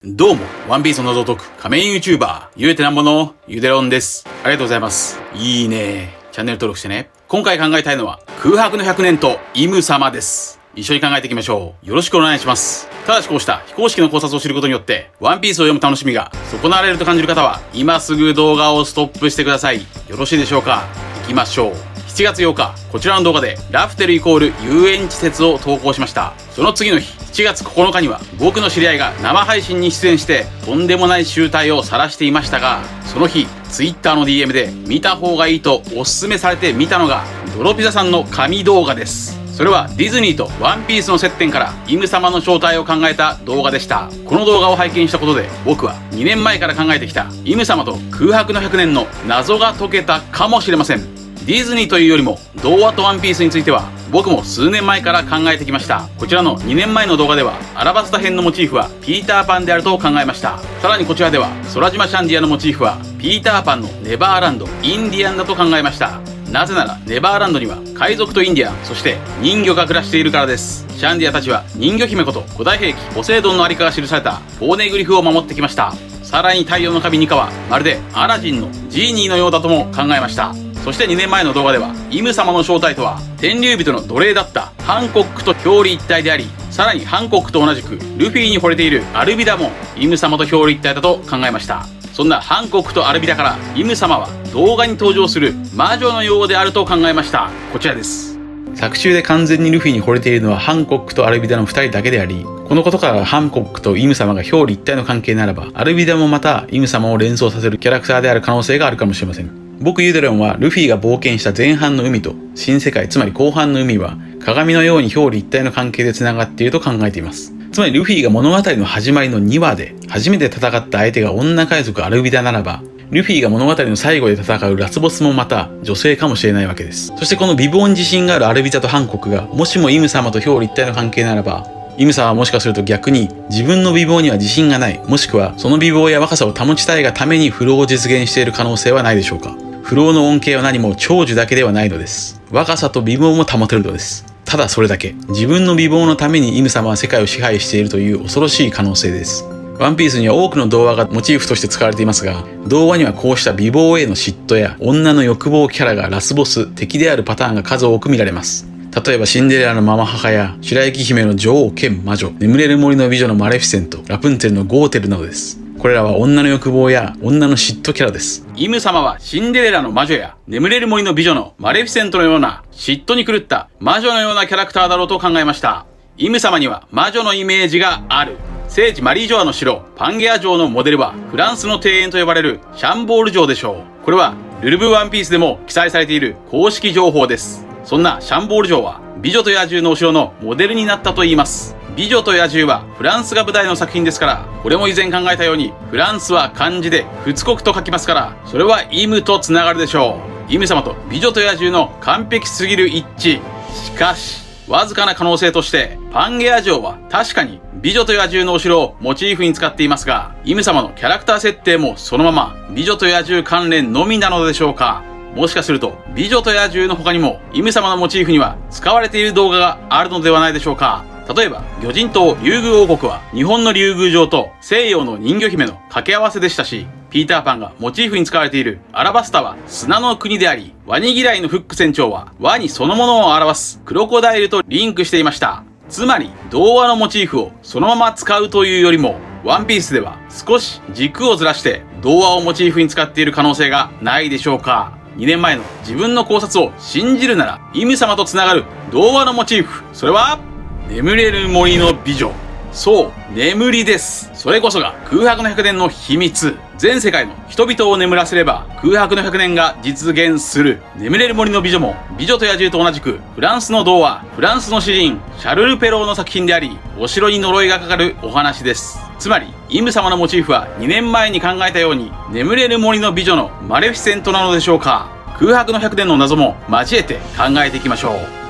どうも、ワンピースを謎を解く仮面 YouTuber、ゆうてなんぼのゆでろんです。ありがとうございます。いいね。チャンネル登録してね。今回考えたいのは、空白の100年とイム様です。一緒に考えていきましょう。よろしくお願いします。ただしこうした非公式の考察を知ることによって、ワンピースを読む楽しみが損なわれると感じる方は、今すぐ動画をストップしてください。よろしいでしょうか。行きましょう。7月8日、こちらの動画でラフテルイコール遊園地説を投稿しました。その次の日、7月9日には僕の知り合いが生配信に出演してとんでもない集大を晒していましたが、その日 Twitter の DM で見た方がいいとおすすめされて見たのがドロピザさんの神動画です。それはディズニーとワンピースの接点からイム様の正体を考えた動画でした。この動画を拝見したことで僕は2年前から考えてきたイム様と空白の100年の謎が解けたかもしれません。ディズニーというよりも童話とワンピースについては僕も数年前から考えてきました。こちらの2年前の動画ではアラバスタ編のモチーフはピーターパンであると考えました。さらにこちらでは空島シャンディアのモチーフはピーターパンのネバーランド、インディアンだと考えました。なぜならネバーランドには海賊とインディアン、そして人魚が暮らしているからです。シャンディアたちは人魚姫こと古代兵器ポセイドンの在りかが記されたポーネグリフを守ってきました。さらに太陽の神ニカはまるでアラジンのジーニーのようだとも考えました。そして2年前の動画ではイム様の正体とは天竜人の奴隷だったハンコックと表裏一体であり、さらにハンコックと同じくルフィに惚れているアルビダもイム様と表裏一体だと考えました。そんなハンコックとアルビダからイム様は動画に登場する魔女のようであると考えました。こちらです。作中で完全にルフィに惚れているのはハンコックとアルビダの2人だけであり、このことからハンコックとイム様が表裏一体の関係ならば、アルビダもまたイム様を連想させるキャラクターである可能性があるかもしれません。僕ユデロンはルフィが冒険した前半の海と新世界、つまり後半の海は鏡のように表裏一体の関係で繋がっていると考えています。つまりルフィが物語の始まりの2話で初めて戦った相手が女海賊アルビダならば、ルフィが物語の最後で戦うラスボスもまた女性かもしれないわけです。そしてこの美貌に自信があるアルビダとハンコックがもしもイム様と表裏一体の関係ならば、イム様はもしかすると逆に自分の美貌には自信がない、もしくはその美貌や若さを保ちたいがために不老を実現している可能性はないでしょうか。不老の恩恵は何も長寿だけではないのです。若さと美貌も保てるのです。ただそれだけ。自分の美貌のためにイム様は世界を支配しているという恐ろしい可能性です。ワンピースには多くの童話がモチーフとして使われていますが、童話にはこうした美貌への嫉妬や女の欲望キャラがラスボス、敵であるパターンが数多く見られます。例えばシンデレラのママ母や白雪姫の女王兼魔女、眠れる森の美女のマレフィセント、ラプンツェルのゴーテルなどです。これらは女の欲望や女の嫉妬キャラです。イム様はシンデレラの魔女や眠れる森の美女のマレフィセントのような嫉妬に狂った魔女のようなキャラクターだろうと考えました。イム様には魔女のイメージがある。聖地マリージョアの城パンゲア城のモデルはフランスの庭園と呼ばれるシャンボール城でしょう。これはルルブワンピースでも記載されている公式情報です。そんなシャンボール城は美女と野獣のお城のモデルになったといいます。美女と野獣はフランスが舞台の作品ですから、これも以前考えたようにフランスは漢字で仏国と書きますから、それはイムとつながるでしょう。イム様と美女と野獣の完璧すぎる一致。しかしわずかな可能性としてパンゲア城は確かに美女と野獣のお城をモチーフに使っていますが、イム様のキャラクター設定もそのまま美女と野獣関連のみなのでしょうか。もしかすると美女と野獣の他にもイム様のモチーフには使われている動画があるのではないでしょうか。例えば魚人島竜宮王国は日本の竜宮城と西洋の人魚姫の掛け合わせでしたし、ピーターパンがモチーフに使われているアラバスタは砂の国であり、ワニ嫌いのフック船長はワニそのものを表すクロコダイルとリンクしていました。つまり童話のモチーフをそのまま使うというよりも、ワンピースでは少し軸をずらして童話をモチーフに使っている可能性がないでしょうか。2年前の自分の考察を信じるなら、イム様とつながる童話のモチーフ、それは眠れる森の美女。そう、眠りです。それこそが空白の100年の秘密。全世界の人々を眠らせれば空白の100年が実現する。眠れる森の美女も美女と野獣と同じくフランスの童話、フランスの詩人シャルル・ペローの作品であり、お城に呪いがかかるお話です。つまりイム様のモチーフは2年前に考えたように眠れる森の美女のマレフィセントなのでしょうか。空白の100年の謎も交えて考えていきましょう。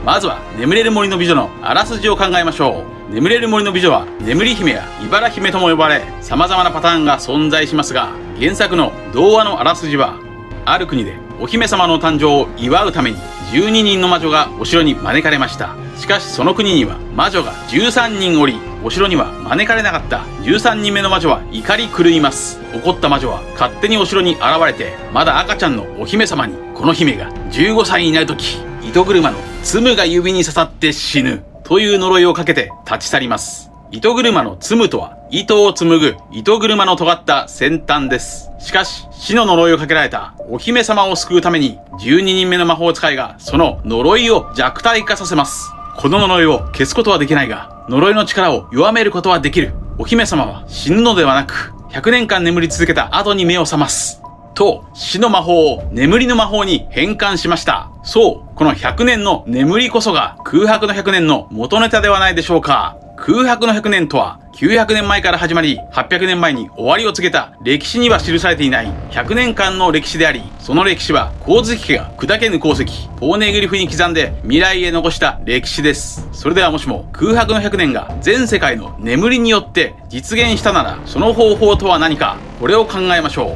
まずは眠れる森の美女のあらすじを考えましょう。眠れる森の美女は眠り姫や茨姫とも呼ばれ、様々なパターンが存在しますが、原作の童話のあらすじは、ある国でお姫様の誕生を祝うために12人の魔女がお城に招かれました。しかしその国には魔女が13人おり、お城には招かれなかった13人目の魔女は怒り狂います。怒った魔女は勝手にお城に現れて、まだ赤ちゃんのお姫様に、この姫が15歳になるとき、糸車のツムが指に刺さって死ぬという呪いをかけて立ち去ります。糸車のツムとは、糸を紡ぐ糸車の尖った先端です。しかし、死の呪いをかけられたお姫様を救うために、12人目の魔法使いがその呪いを弱体化させます。この呪いを消すことはできないが、呪いの力を弱めることはできる。お姫様は死ぬのではなく、100年間眠り続けた後に目を覚ます。と、死の魔法を眠りの魔法に変換しました。そう、この100年の眠りこそが空白の100年の元ネタではないでしょうか。空白の100年とは、900年前から始まり、800年前に終わりを告げた歴史には記されていない100年間の歴史であり、その歴史は光月家が砕けぬ鉱石、ポーネグリフに刻んで未来へ残した歴史です。それではもしも空白の100年が全世界の眠りによって実現したなら、その方法とは何か、これを考えましょ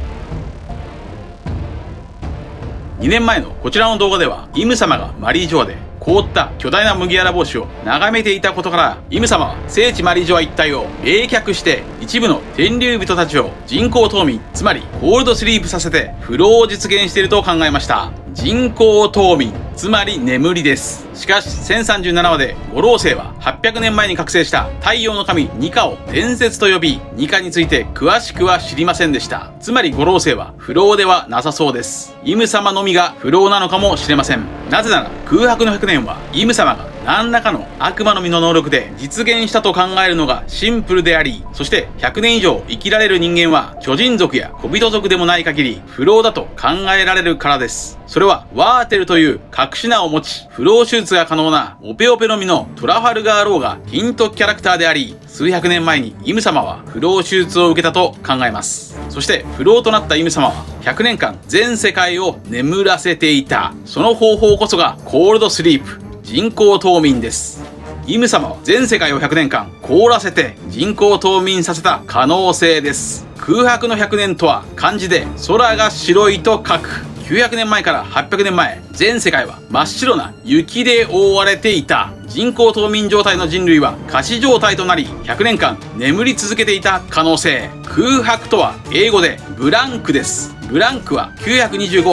う。2年前のこちらの動画では、イム様がマリージョアで凍った巨大な麦わら帽子を眺めていたことから、イム様は聖地マリージョア一帯を冷却して一部の天竜人たちを人工冬眠、つまりコールドスリープさせて不老を実現していると考えました。人工冬眠、つまり眠りです。しかし1037話で五老星は800年前に覚醒した太陽の神ニカを伝説と呼び、ニカについて詳しくは知りませんでした。つまり五老星は不老ではなさそうです。イム様のみが不老なのかもしれません。なぜなら空白の100年はイム様が何らかの悪魔の実の能力で実現したと考えるのがシンプルであり、そして100年以上生きられる人間は巨人族や小人族でもない限り不老だと考えられるからです。それはワーテルという隠し名を持ち、不老手術が可能なオペオペの実のトラファルガーローがヒントキャラクターであり、数百年前にイム様は不老手術を受けたと考えます。そして不老となったイム様は100年間全世界を眠らせていた。その方法こそがコールドスリープ、人工冬眠です。イム様は全世界を100年間凍らせて人工冬眠させた可能性です。空白の100年とは漢字で空が白いと書く。900年前から800年前、全世界は真っ白な雪で覆われていた。人工冬眠状態の人類は仮死状態となり、100年間眠り続けていた可能性。空白とは英語でブランクです。ブランクは925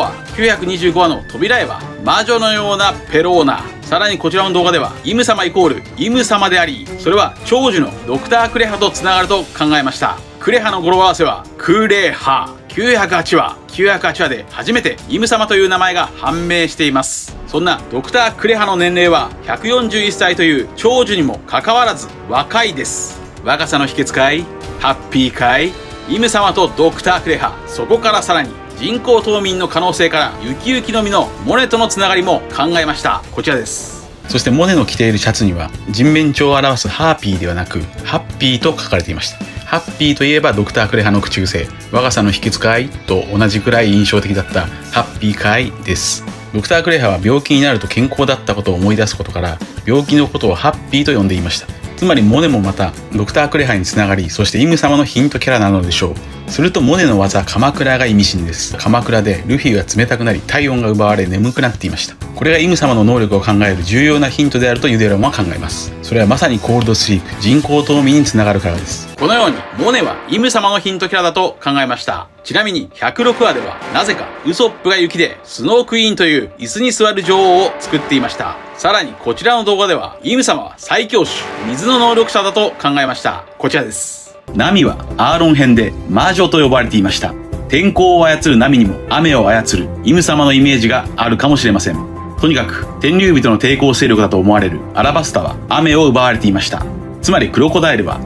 話の扉絵は魔女のようなペローナ。さらにこちらの動画ではイム様イコールイム様であり、それは長寿のドクタークレハとつながると考えました。クレハの語呂合わせはクレハ。908話で初めてイム様という名前が判明しています。そんなドクタークレハの年齢は141歳という長寿にもかかわらず若いです。若さの秘訣かい？ハッピーかい？イム様とドクタークレハ、そこからさらに人工冬眠の可能性からユキユキの実のモネとのつながりも考えました。こちらです。そしてモネの着ているシャツには人面鳥を表すハーピーではなくハッピーと書かれていました。ハッピーといえばドクタークレハの口癖、若さの秘訣かいと同じくらい印象的だったハッピーかいです。ドクタークレハは病気になると健康だったことを思い出すことから病気のことをハッピーと呼んでいました。つまりモネもまたドクタークレハにつながり、そしてイム様のヒントキャラなのでしょう。するとモネの技鎌倉が意味深です。鎌倉でルフィが冷たくなり体温が奪われ眠くなっていました。これがイム様の能力を考える重要なヒントであるとユデロンは考えます。それはまさにコールドスリープ、人工冬眠につながるからです。このようにモネはイム様のヒントキャラだと考えました。ちなみに106話ではなぜかウソップが雪でスノークイーンという椅子に座る女王を作っていました。さらにこちらの動画ではイム様は最強種、水の能力者だと考えました。こちらです。ナミはアーロン編で魔女と呼ばれていました。天候を操るナミにも雨を操るイム様のイメージがあるかもしれません。とにかく天竜人の抵抗勢力だと思われるアラバスタは雨を奪われていました。つまりクロコダイルは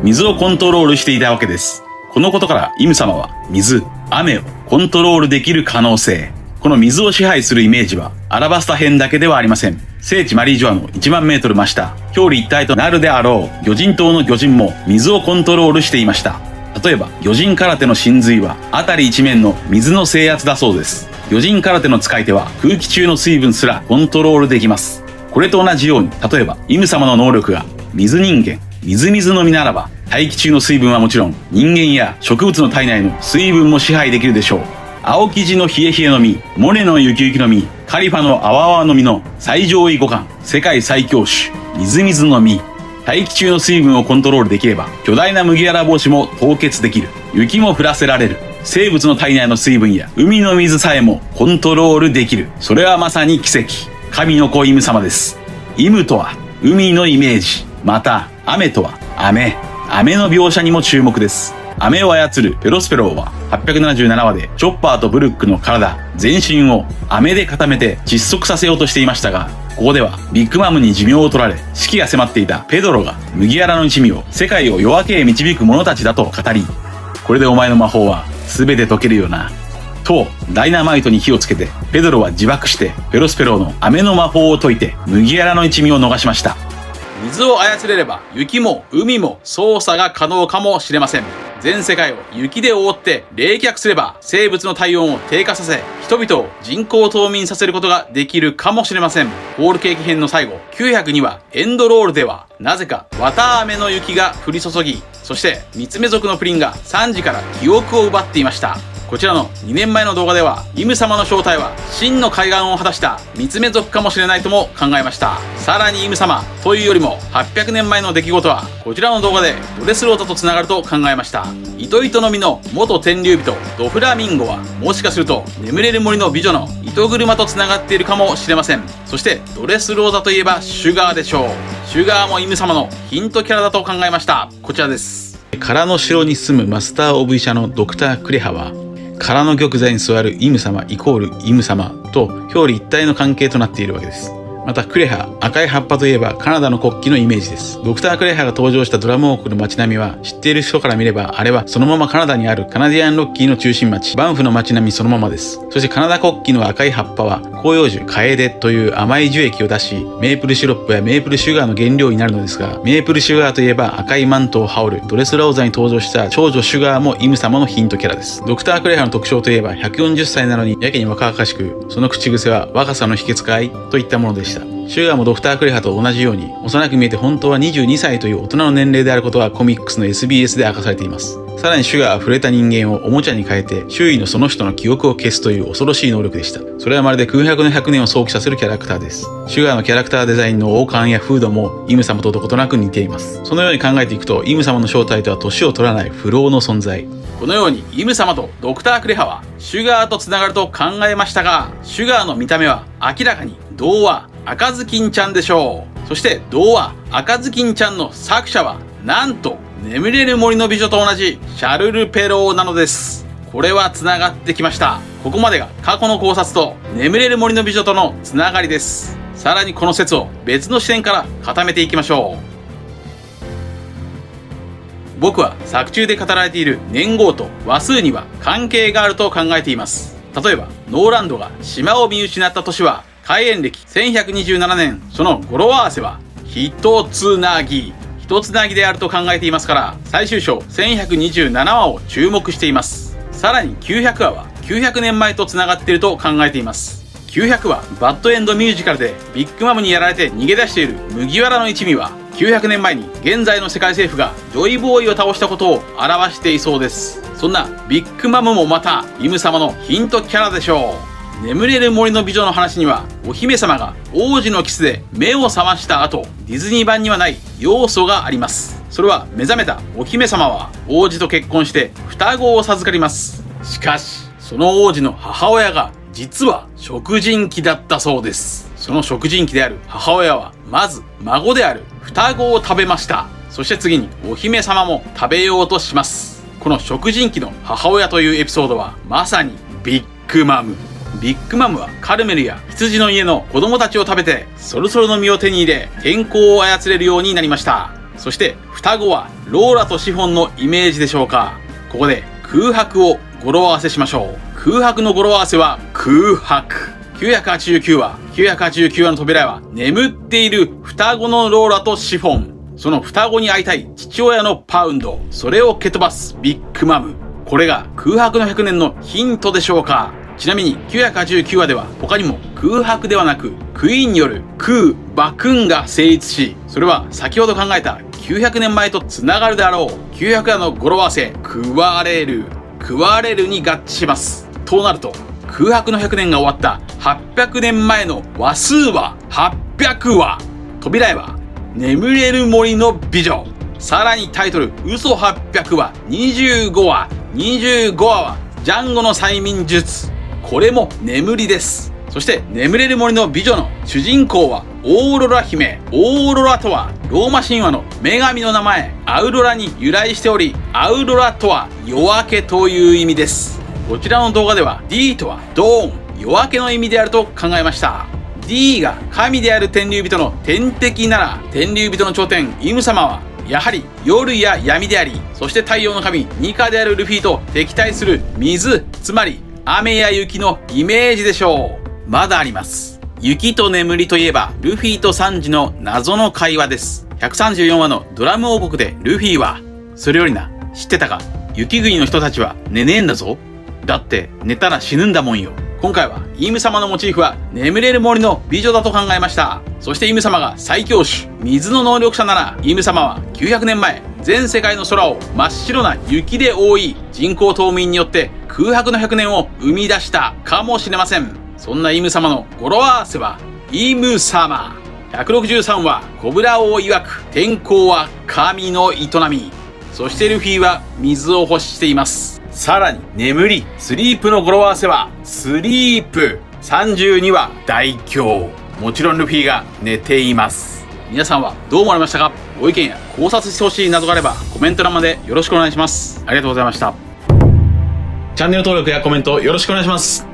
水をコントロールしていたわけです。このことからイム様は雨をコントロールできる可能性。この水を支配するイメージはアラバスタ編だけではありません。聖地マリージョアの1万メートル真下、表裏一体となるであろう魚人島の魚人も水をコントロールしていました。例えば魚人空手の神髄は辺り一面の水の制圧だそうです。魚人空手の使い手は空気中の水分すらコントロールできます。これと同じように、例えばイム様の能力が水人間、水の実ならば大気中の水分はもちろん人間や植物の体内の水分も支配できるでしょう。青生地の冷え冷えの実、モネの雪雪の実、カリファのアワアワの実の最上位互換、世界最強種、みずみずの実。大気中の水分をコントロールできれば、巨大な麦わら帽子も凍結できる。雪も降らせられる。生物の体内の水分や海の水さえもコントロールできる。それはまさに奇跡。神の子イム様です。イムとは海のイメージ。また、雨とは雨。雨の描写にも注目です。雨を操るペロスペローは877話でチョッパーとブルックの体、全身を雨で固めて窒息させようとしていましたが、ここではビッグマムに寿命を取られ死期が迫っていたペドロが麦わらの一味を世界を夜明けへ導く者たちだと語り、これでお前の魔法は全て解けるよなとダイナマイトに火をつけて、ペドロは自爆してペロスペローの雨の魔法を解いて麦わらの一味を逃しました。水を操れれば雪も海も操作が可能かもしれません。全世界を雪で覆って冷却すれば生物の体温を低下させ、人々を人工冬眠させることができるかもしれません。ホールケーキ編の最後902話エンドロールでは、なぜか綿雨の雪が降り注ぎ、そして三つ目族のプリンがサンジから記憶を奪っていました。こちらの2年前の動画では、イム様の正体は真の海岸を果たした三つ目族かもしれないとも考えました。さらにイム様というよりも800年前の出来事はこちらの動画でドレスローザと繋がると考えました。糸糸の実の元天竜人ドフラミンゴは、もしかすると眠れる森の美女の糸車と繋がっているかもしれません。そしてドレスローザといえばシュガーでしょう。シュガーもイム様のヒントキャラだと考えました。こちらです。空の城に住むマスター・オブ・医者のドクター・クレハは、空の玉座に座るイム様イコールイム様と表裏一体の関係となっているわけです。またクレハ、赤い葉っぱといえばカナダの国旗のイメージです。ドクター・クレハが登場したドラムウォークの街並みは、知っている人から見ればあれはそのままカナダにあるカナディアンロッキーの中心町バンフの街並みそのままです。そしてカナダ国旗の赤い葉っぱは広葉樹カエデという甘い樹液を出し、メープルシロップやメープルシュガーの原料になるのですが、メープルシュガーといえば赤いマントを羽織るドレスローザに登場した長女シュガーもイム様のヒントキャラです。ドクター・クレハの特徴といえば140歳なのにやけに若々しく、その口癖は若さの秘訣かいといったものでした。シュガーもドクター・クレハと同じように幼く見えて本当は22歳という大人の年齢であることはコミックスの SBS で明かされています。さらにシュガーは触れた人間をおもちゃに変えて周囲のその人の記憶を消すという恐ろしい能力でした。それはまるで空白の100年を想起させるキャラクターです。シュガーのキャラクターデザインの王冠やフードもイム様とどことなく似ています。そのように考えていくと、イム様の正体とは年を取らない不老の存在。このようにイム様とドクター・クレハはシュガーとつながると考えましたが、シュガーの見た目は明らかに童話赤ずきんちゃんでしょう。そして童話赤ずきんちゃんの作者はなんと眠れる森の美女と同じシャルル・ペローなのです。これはつながってきました。ここまでが過去の考察と眠れる森の美女とのつながりです。さらにこの説を別の視点から固めていきましょう。僕は作中で語られている年号と話数には関係があると考えています。例えばノーランドが島を見失った年は開園歴1127年、その語呂合わせは一つなぎであると考えていますから、最終章1127話を注目しています。さらに900話は900年前とつながっていると考えています。900話バッドエンドミュージカルでビッグマムにやられて逃げ出している麦わらの一味は、900年前に現在の世界政府がジョイボーイを倒したことを表していそうです。そんなビッグマムもまたイム様のヒントキャラでしょう。眠れる森の美女の話には、お姫様が王子のキスで目を覚ました後、ディズニー版にはない要素があります。それは目覚めたお姫様は王子と結婚して双子を授かります。しかしその王子の母親が実は食人鬼だったそうです。その食人鬼である母親はまず孫である双子を食べました。そして次にお姫様も食べようとします。この食人鬼の母親というエピソードはまさにビッグマム。ビッグマムはカルメルや羊の家の子供たちを食べてソルソルの実を手に入れ健康を操れるようになりました。そして双子はローラとシフォンのイメージでしょうか。ここで空白を語呂合わせしましょう。空白の語呂合わせは空白。989話の扉は眠っている双子のローラとシフォン、その双子に会いたい父親のパウンド、それを蹴飛ばすビッグマム。これが空白の100年のヒントでしょうか。ちなみに989話では他にも空白ではなくクイーンによる空バクンが成立し、それは先ほど考えた900年前とつながるであろう900話の語呂合わせクワレルに合致します。となると空白の100年が終わった800年前の話数は800話。扉絵は眠れる森の美女。さらにタイトル嘘800話25話。25話はジャンゴの催眠術。これも眠りです。そして眠れる森の美女の主人公はオーロラ姫。オーロラとはローマ神話の女神の名前アウロラに由来しており、アウロラとは夜明けという意味です。こちらの動画では D とはドーン、夜明けの意味であると考えました。 D が神である天竜人の天敵なら、天竜人の頂点イム様はやはり夜や闇であり、そして太陽の神ニカであるルフィと敵対する水、つまり雨や雪のイメージでしょう。まだあります。雪と眠りといえばルフィとサンジの謎の会話です。134話のドラム王国でルフィは、それよりな、知ってたか、雪国の人たちは寝ねえんだぞ。だって寝たら死ぬんだもんよ。今回はイム様のモチーフは眠れる森の美女だと考えました。そしてイム様が最強種水の能力者なら、イム様は900年前全世界の空を真っ白な雪で覆い、人工冬眠によって空白の100年を生み出したかもしれません。そんなイム様の語呂合わせはイム様。163話コブラ王曰く天候は神の営み。そしてルフィは水を欲しています。さらに眠り、スリープの語呂合わせはスリープ。32話大凶。もちろんルフィが寝ています。皆さんはどう思われましたか？ご意見や考察してほしいなどがあればコメント欄までよろしくお願いします。ありがとうございました。チャンネル登録やコメントよろしくお願いします。